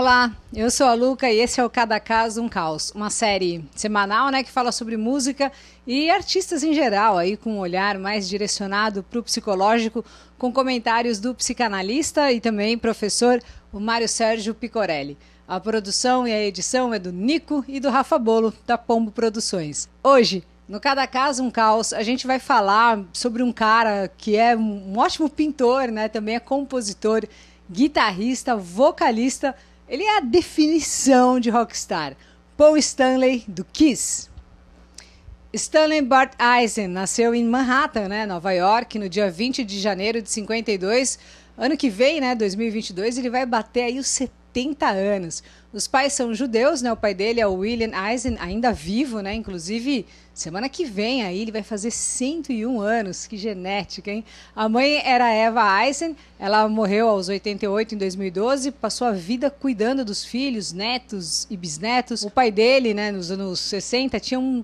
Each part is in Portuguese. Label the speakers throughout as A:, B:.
A: Olá, eu sou a Luca e esse é o Cada Caso um Caos, uma série semanal, que fala sobre música e artistas em geral, aí com um olhar mais direcionado para o psicológico, com comentários do psicanalista e também professor o Mário Sérgio Picorelli. A produção e a edição é do Nico e do Rafa Bolo, da Pombo Produções. Hoje, no Cada Caso um Caos, a gente vai falar sobre um cara que é um ótimo pintor, também é compositor, guitarrista, vocalista. Ele é a definição de rockstar. Paul Stanley, do Kiss. Stanley Bart Eisen nasceu em Manhattan, Nova York, no dia 20 de janeiro de 52. Ano que vem, 2022, ele vai bater aí os 70 anos. Os pais são judeus, o pai dele é o William Eisen, ainda vivo, inclusive semana que vem aí ele vai fazer 101 anos, que genética, hein? A mãe era Eva Eisen, ela morreu aos 88 em 2012, passou a vida cuidando dos filhos, netos e bisnetos. O pai dele, nos anos 60, tinha um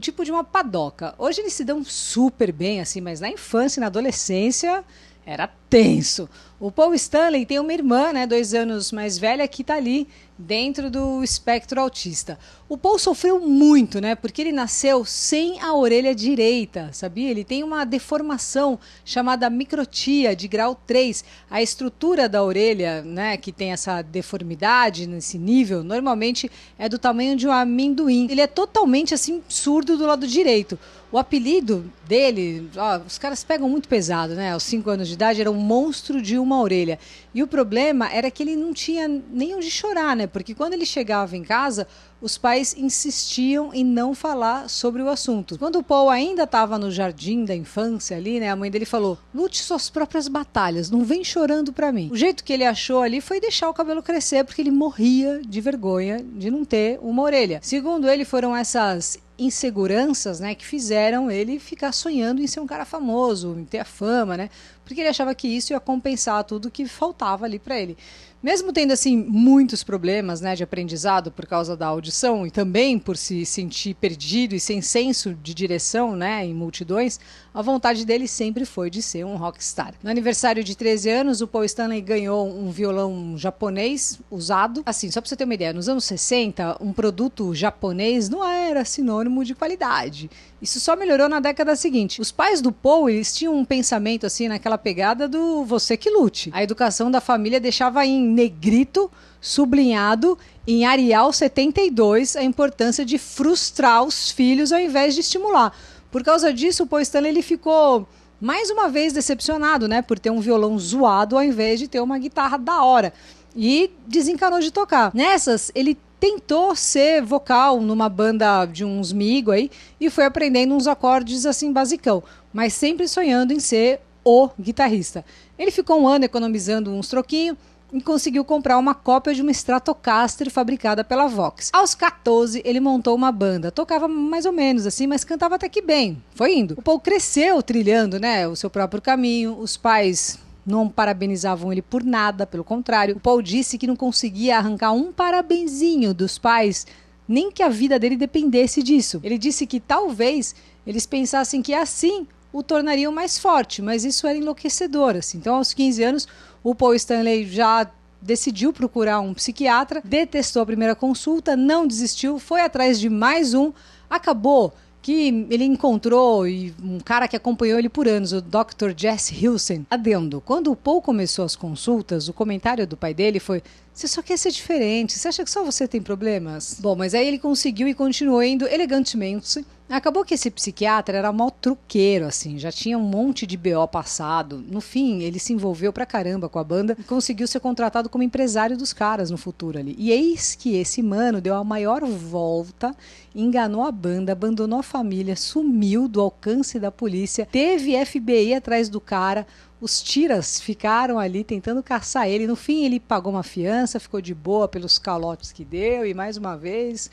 A: tipo de uma padoca. Hoje eles se dão super bem, assim, mas na infância e na adolescência era tenso. O Paul Stanley tem uma irmã, 2 anos mais velha, que está ali dentro do espectro autista. O Paul sofreu muito, porque ele nasceu sem a orelha direita, sabia? Ele tem uma deformação chamada microtia de grau 3. A estrutura da orelha, que tem essa deformidade nesse nível, normalmente é do tamanho de um amendoim. Ele é totalmente assim surdo do lado direito. O apelido dele, os caras pegam muito pesado, aos 5 anos de idade, era um monstro de uma orelha. E o problema era que ele não tinha nem onde chorar, porque quando ele chegava em casa, os pais insistiam em não falar sobre o assunto. Quando o Paul ainda estava no jardim da infância ali, a mãe dele falou: lute suas próprias batalhas, não vem chorando pra mim. O jeito que ele achou ali foi deixar o cabelo crescer, porque ele morria de vergonha de não ter uma orelha. Segundo ele, foram essas inseguranças, que fizeram ele ficar sonhando em ser um cara famoso, em ter a fama, porque ele achava que isso ia compensar tudo que faltava ali para ele. Mesmo tendo assim muitos problemas, de aprendizado por causa da audição e também por se sentir perdido e sem senso de direção, em multidões, a vontade dele sempre foi de ser um rockstar. No aniversário de 13 anos, o Paul Stanley ganhou um violão japonês usado. Assim, só para você ter uma ideia, nos anos 60, um produto japonês não era sinônimo de qualidade. Isso só melhorou na década seguinte. Os pais do Paul, eles tinham um pensamento assim, naquela pegada do você que lute. A educação da família deixava em negrito, sublinhado, em Arial 72, a importância de frustrar os filhos ao invés de estimular. Por causa disso, o Paul Stanley ele ficou mais uma vez decepcionado, por ter um violão zoado ao invés de ter uma guitarra da hora. E desencanou de tocar. Nessas, ele tentou ser vocal numa banda de uns migo aí e foi aprendendo uns acordes assim basicão, mas sempre sonhando em ser o guitarrista. Ele ficou um ano economizando uns troquinhos e conseguiu comprar uma cópia de uma Stratocaster fabricada pela Vox. Aos 14, ele montou uma banda. Tocava mais ou menos assim, mas cantava até que bem. Foi indo. O Paul cresceu trilhando, o seu próprio caminho. Os pais não parabenizavam ele por nada, pelo contrário. O Paul disse que não conseguia arrancar um parabenzinho dos pais, nem que a vida dele dependesse disso. Ele disse que talvez eles pensassem que assim o tornariam mais forte, mas isso era enlouquecedor. Assim. Então, aos 15 anos, o Paul Stanley já decidiu procurar um psiquiatra, detestou a primeira consulta, não desistiu, foi atrás de mais um, acabou que ele encontrou um cara que acompanhou ele por anos, o Dr. Jesse Hilsen. Adendo, quando o Paul começou as consultas, o comentário do pai dele foi: você só quer ser diferente, você acha que só você tem problemas? Bom, mas aí ele conseguiu e continuou indo elegantemente. Acabou que esse psiquiatra era mal truqueiro, assim, já tinha um monte de BO passado. No fim, ele se envolveu pra caramba com a banda e conseguiu ser contratado como empresário dos caras no futuro ali. E eis que esse mano deu a maior volta, enganou a banda, abandonou a família, sumiu do alcance da polícia, teve FBI atrás do cara. Os tiras ficaram ali tentando caçar ele. No fim, ele pagou uma fiança, ficou de boa pelos calotes que deu e, mais uma vez,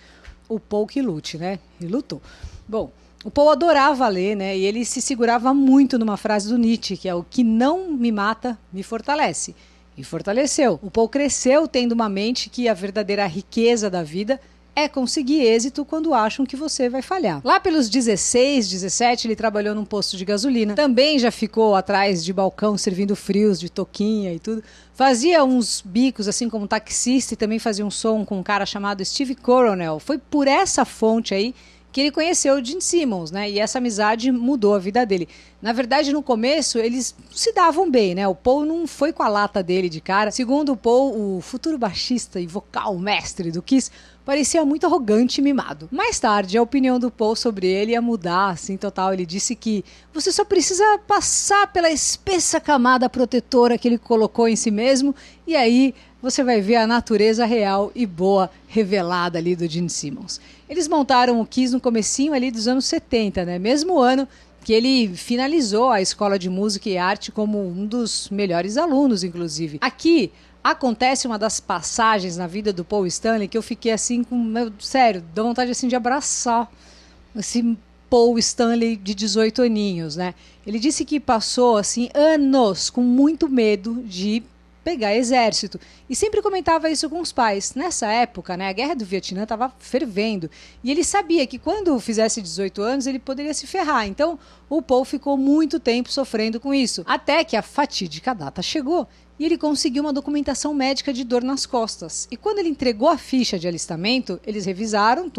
A: o Paul que lute, E lutou. Bom, o Paul adorava ler, e ele se segurava muito numa frase do Nietzsche, que é: o que não me mata, me fortalece. E fortaleceu. O Paul cresceu tendo uma mente que a verdadeira riqueza da vida é conseguir êxito quando acham que você vai falhar. Lá pelos 16, 17, ele trabalhou num posto de gasolina. Também já ficou atrás de balcão servindo frios de toquinha e tudo. Fazia uns bicos assim como taxista e também fazia um som com um cara chamado Steve Coronel. Foi por essa fonte aí que ele conheceu o Gene Simmons, né? E essa amizade mudou a vida dele. Na verdade, no começo, eles se davam bem, né? O Paul não foi com a lata dele de cara. Segundo o Paul, o futuro baixista e vocal mestre do Kiss parecia muito arrogante e mimado. Mais tarde, a opinião do Paul sobre ele ia mudar, assim, total. Ele disse que você só precisa passar pela espessa camada protetora que ele colocou em si mesmo e aí você vai ver a natureza real e boa revelada ali do Gene Simmons. Eles montaram o Kiss no comecinho ali dos anos 70, né? Mesmo ano que ele finalizou a Escola de Música e Arte como um dos melhores alunos, inclusive. Aqui acontece uma das passagens na vida do Paul Stanley que eu fiquei assim com, sério, dá vontade assim de abraçar esse Paul Stanley de 18 aninhos, né? Ele disse que passou assim anos com muito medo de pegar exército. E sempre comentava isso com os pais. Nessa época, né, a guerra do Vietnã estava fervendo. E ele sabia que quando fizesse 18 anos, ele poderia se ferrar. Então, o Paul ficou muito tempo sofrendo com isso. Até que a fatídica data chegou e ele conseguiu uma documentação médica de dor nas costas. E quando ele entregou a ficha de alistamento, eles revisaram,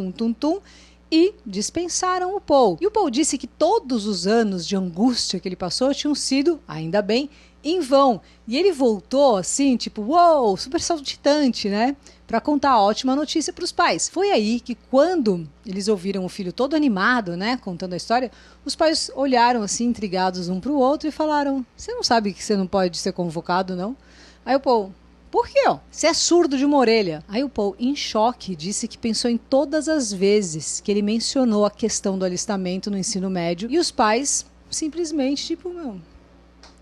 A: e dispensaram o Paul. E o Paul disse que todos os anos de angústia que ele passou tinham sido, ainda bem, em vão. E ele voltou assim, tipo, uou, super saltitante, né? Para contar a ótima notícia para os pais. Foi aí que quando eles ouviram o filho todo animado, né, contando a história, os pais olharam assim, intrigados um para o outro e falaram, você não sabe que você não pode ser convocado, não? Aí o Paul, por quê? Você é surdo de uma orelha. Aí o Paul, em choque, disse que pensou em todas as vezes que ele mencionou a questão do alistamento no ensino médio e os pais simplesmente, tipo,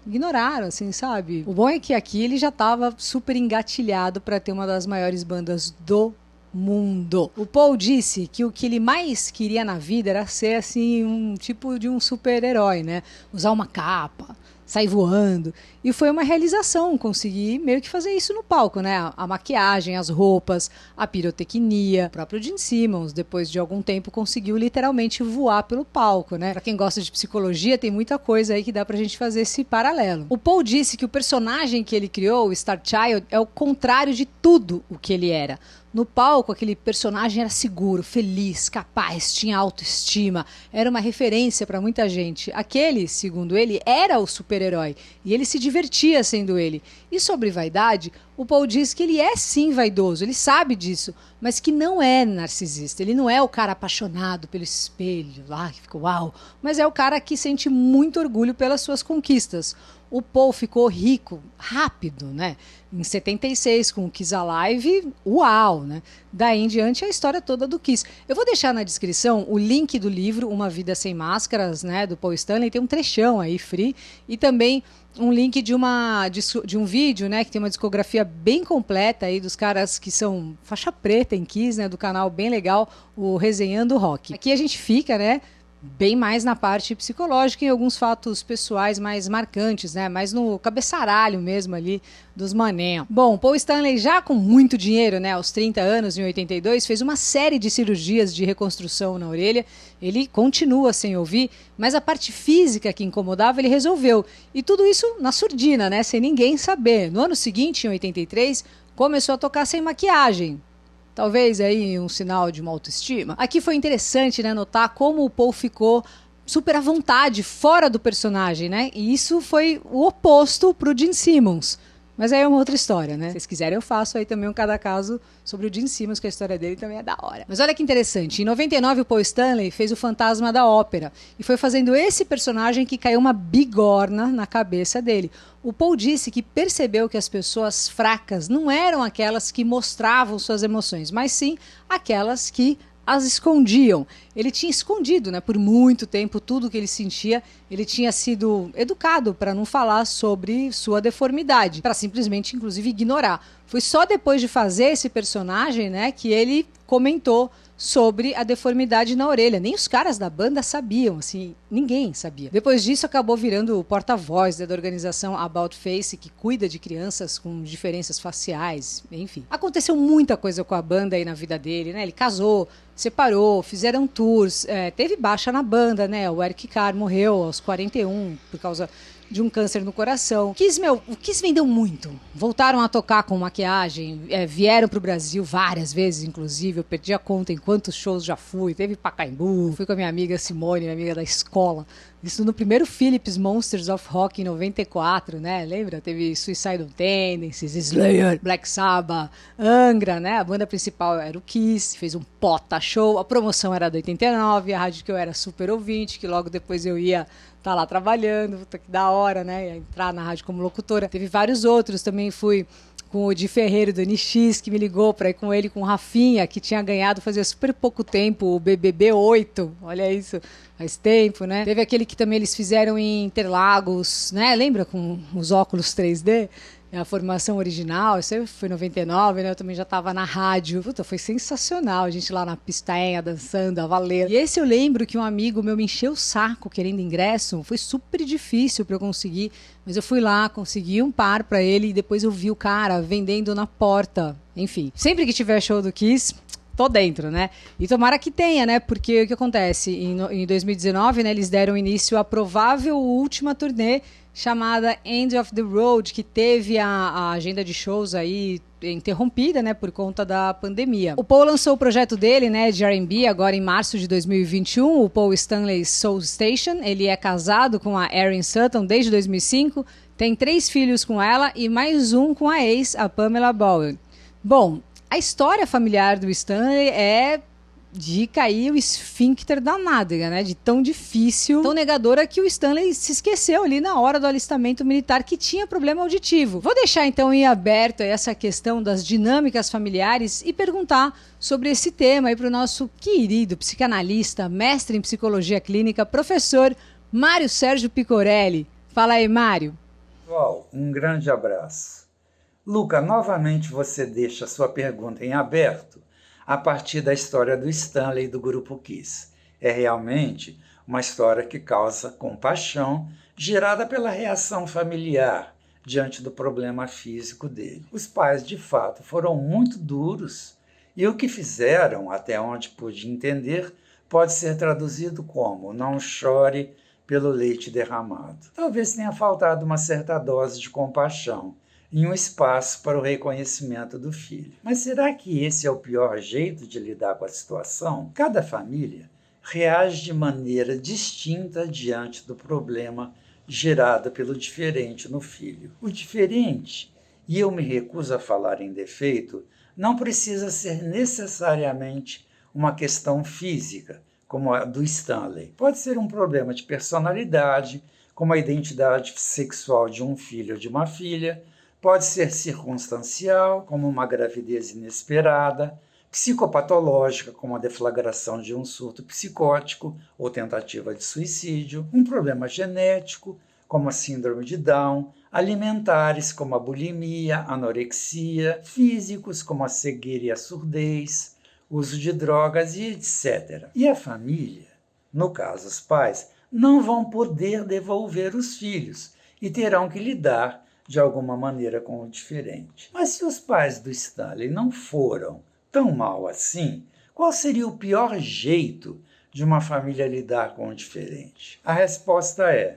A: ignoraram, assim, sabe? O bom é que aqui ele já estava super engatilhado para ter uma das maiores bandas do mundo. O Paul disse que o que ele mais queria na vida era ser, assim, um tipo de um super-herói, né? Usar uma capa, sair voando. E foi uma realização conseguir meio que fazer isso no palco, né? A maquiagem, as roupas, a pirotecnia. O próprio Gene Simmons, depois de algum tempo, conseguiu literalmente voar pelo palco, né? Pra quem gosta de psicologia, tem muita coisa aí que dá pra gente fazer esse paralelo. O Paul disse que o personagem que ele criou, o Star Child, é o contrário de tudo o que ele era. No palco, aquele personagem era seguro, feliz, capaz, tinha autoestima, era uma referência para muita gente. Aquele, segundo ele, era o super-herói e ele se divertia sendo ele. E sobre vaidade, o Paul diz que ele é sim vaidoso, ele sabe disso, mas que não é narcisista. Ele não é o cara apaixonado pelo espelho, lá que fica uau, mas é o cara que sente muito orgulho pelas suas conquistas. O Paul ficou rico rápido, né? Em 76, com o Kiss Alive, uau, né? Daí em diante a história toda do Kiss. Eu vou deixar na descrição o link do livro Uma Vida Sem Máscaras, né? Do Paul Stanley, tem um trechão aí, free, e também um link de um vídeo, né? Que tem uma discografia bem completa aí dos caras que são faixa preta em Kiss, né? Do canal bem legal, o Resenhando Rock. Aqui a gente fica, né? Bem mais na parte psicológica e alguns fatos pessoais mais marcantes, né? Mais no cabeçaralho mesmo ali dos mané. Bom, Paul Stanley já com muito dinheiro, né? Aos 30 anos, em 82, fez uma série de cirurgias de reconstrução na orelha. Ele continua sem ouvir, mas a parte física que incomodava ele resolveu. E tudo isso na surdina, né? Sem ninguém saber. No ano seguinte, em 83, começou a tocar sem maquiagem. Talvez aí um sinal de uma autoestima. Aqui foi interessante, né, notar como o Paul ficou super à vontade, fora do personagem, né? E isso foi o oposto pro Gene Simmons. Mas aí é uma outra história, né? Se vocês quiserem eu faço aí também um cada caso sobre o Gene Simmons, que a história dele também é da hora. Mas olha que interessante, em 99 o Paul Stanley fez o Fantasma da Ópera e foi fazendo esse personagem que caiu uma bigorna na cabeça dele. O Paul disse que percebeu que as pessoas fracas não eram aquelas que mostravam suas emoções, mas sim aquelas que as escondiam. Ele tinha escondido, né, por muito tempo tudo que ele sentia, ele tinha sido educado para não falar sobre sua deformidade, para simplesmente, inclusive, ignorar. Foi só depois de fazer esse personagem, né, que ele comentou sobre a deformidade na orelha. Nem os caras da banda sabiam, assim, ninguém sabia. Depois disso, acabou virando o porta-voz da organização About Face, que cuida de crianças com diferenças faciais, enfim. Aconteceu muita coisa com a banda aí na vida dele, né? Ele casou, separou, fizeram tours, teve baixa na banda, né? O Eric Carr morreu aos 41 por causa de um câncer no coração. O Kiss vendeu muito. Voltaram a tocar com maquiagem, vieram pro Brasil várias vezes, inclusive. Eu perdi a conta em quantos shows já fui. Teve Pacaembu, fui com a minha amiga Simone, minha amiga da escola. Isso no primeiro Philips Monsters of Rock em 94, né? Lembra? Teve Suicidal Tendencies, Slayer, Black Sabbath, Angra, né? A banda principal era o Kiss, fez um pota show. A promoção era da 89, a rádio que eu era super ouvinte, que logo depois eu ia tá lá trabalhando, puta que da hora, né? Ia entrar na rádio como locutora. Teve vários outros, também fui com o Di Ferreiro do NX, que me ligou para ir com ele, com o Rafinha, que tinha ganhado fazia super pouco tempo o BBB 8, olha isso, faz tempo, né? Teve aquele que também eles fizeram em Interlagos, né? Lembra? Com os óculos 3D? A formação original, isso aí foi em 99, né? Eu também já estava na rádio. Puta, foi sensacional, a gente lá na pistainha dançando, a valer. E esse eu lembro que um amigo meu me encheu o saco querendo ingresso, foi super difícil para eu conseguir, mas eu fui lá, consegui um par para ele e depois eu vi o cara vendendo na porta. Enfim, sempre que tiver show do Kiss, tô dentro, né? E tomara que tenha, né? Porque o que acontece? Em 2019, né, eles deram início à provável última turnê chamada End of the Road, que teve a agenda de shows aí interrompida, né, por conta da pandemia. O Paul lançou o projeto dele, né, de R&B agora em março de 2021, o Paul Stanley Soul Station. Ele é casado com a Erin Sutton desde 2005, tem 3 filhos com ela e mais um com a ex, a Pamela Bowen. Bom, a história familiar do Stanley é de cair o esfíncter da nádega, né? De tão difícil, tão negadora que o Stanley se esqueceu ali na hora do alistamento militar que tinha problema auditivo. Vou deixar então em aberto essa questão das dinâmicas familiares e perguntar sobre esse tema aí para o nosso querido psicanalista, mestre em psicologia clínica, professor Mário Sérgio Picorelli. Fala aí, Mário.
B: Pessoal, um grande abraço. Luca, novamente você deixa a sua pergunta em aberto a partir da história do Stanley e do Grupo Kiss. É realmente uma história que causa compaixão, gerada pela reação familiar diante do problema físico dele. Os pais, de fato, foram muito duros e o que fizeram, até onde pude entender, pode ser traduzido como: não chore pelo leite derramado. Talvez tenha faltado uma certa dose de compaixão em um espaço para o reconhecimento do filho. Mas será que esse é o pior jeito de lidar com a situação? Cada família reage de maneira distinta diante do problema gerado pelo diferente no filho. O diferente, e eu me recuso a falar em defeito, não precisa ser necessariamente uma questão física, como a do Stanley. Pode ser um problema de personalidade, como a identidade sexual de um filho ou de uma filha. Pode ser circunstancial, como uma gravidez inesperada, psicopatológica, como a deflagração de um surto psicótico ou tentativa de suicídio, um problema genético, como a síndrome de Down, alimentares, como a bulimia, anorexia, físicos, como a cegueira e a surdez, uso de drogas e etc. E a família, no caso os pais, não vão poder devolver os filhos e terão que lidar de alguma maneira com o diferente. Mas se os pais do Stanley não foram tão mal assim, qual seria o pior jeito de uma família lidar com o diferente? A resposta é: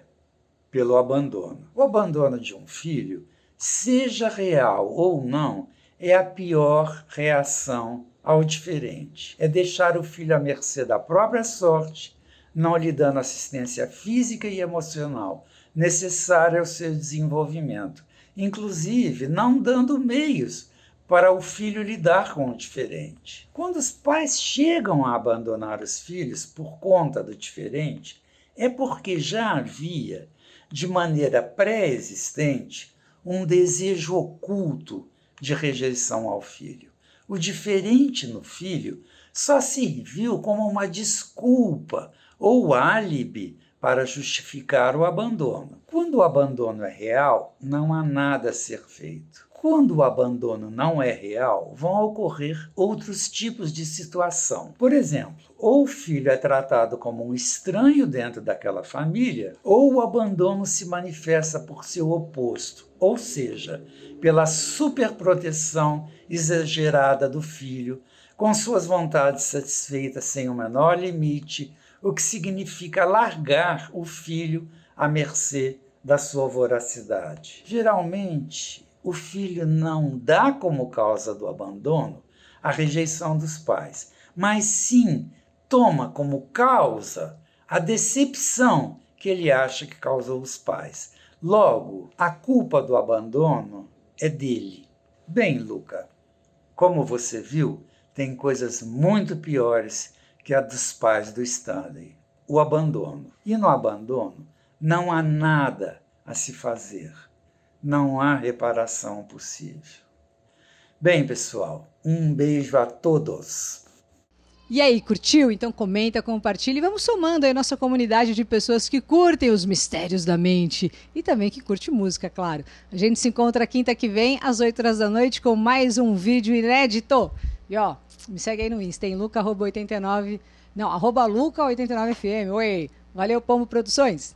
B: pelo abandono. O abandono de um filho, seja real ou não, é a pior reação ao diferente. É deixar o filho à mercê da própria sorte, não lhe dando assistência física e emocional necessária ao seu desenvolvimento, inclusive não dando meios para o filho lidar com o diferente. Quando os pais chegam a abandonar os filhos por conta do diferente, é porque já havia, de maneira pré-existente, um desejo oculto de rejeição ao filho. O diferente no filho só serviu como uma desculpa ou álibi para justificar o abandono. Quando o abandono é real, não há nada a ser feito. Quando o abandono não é real, vão ocorrer outros tipos de situação. Por exemplo, ou o filho é tratado como um estranho dentro daquela família, ou o abandono se manifesta por seu oposto, ou seja, pela superproteção exagerada do filho, com suas vontades satisfeitas sem o menor limite, o que significa largar o filho à mercê da sua voracidade. Geralmente, o filho não dá como causa do abandono a rejeição dos pais, mas sim toma como causa a decepção que ele acha que causou os pais. Logo, a culpa do abandono é dele. Bem, Luca, como você viu, tem coisas muito piores que a dos pais do Stanley, o abandono. E no abandono não há nada a se fazer. Não há reparação possível. Bem, pessoal, um beijo a todos.
A: E aí, curtiu? Então comenta, compartilha e vamos somando aí a nossa comunidade de pessoas que curtem os mistérios da mente e também que curte música, claro. A gente se encontra quinta que vem, às 8 horas da noite, com mais um vídeo inédito. E ó, me segue aí no Insta, tem Luca, @89, não, @Luca89FM. Oi, valeu, Pombo Produções.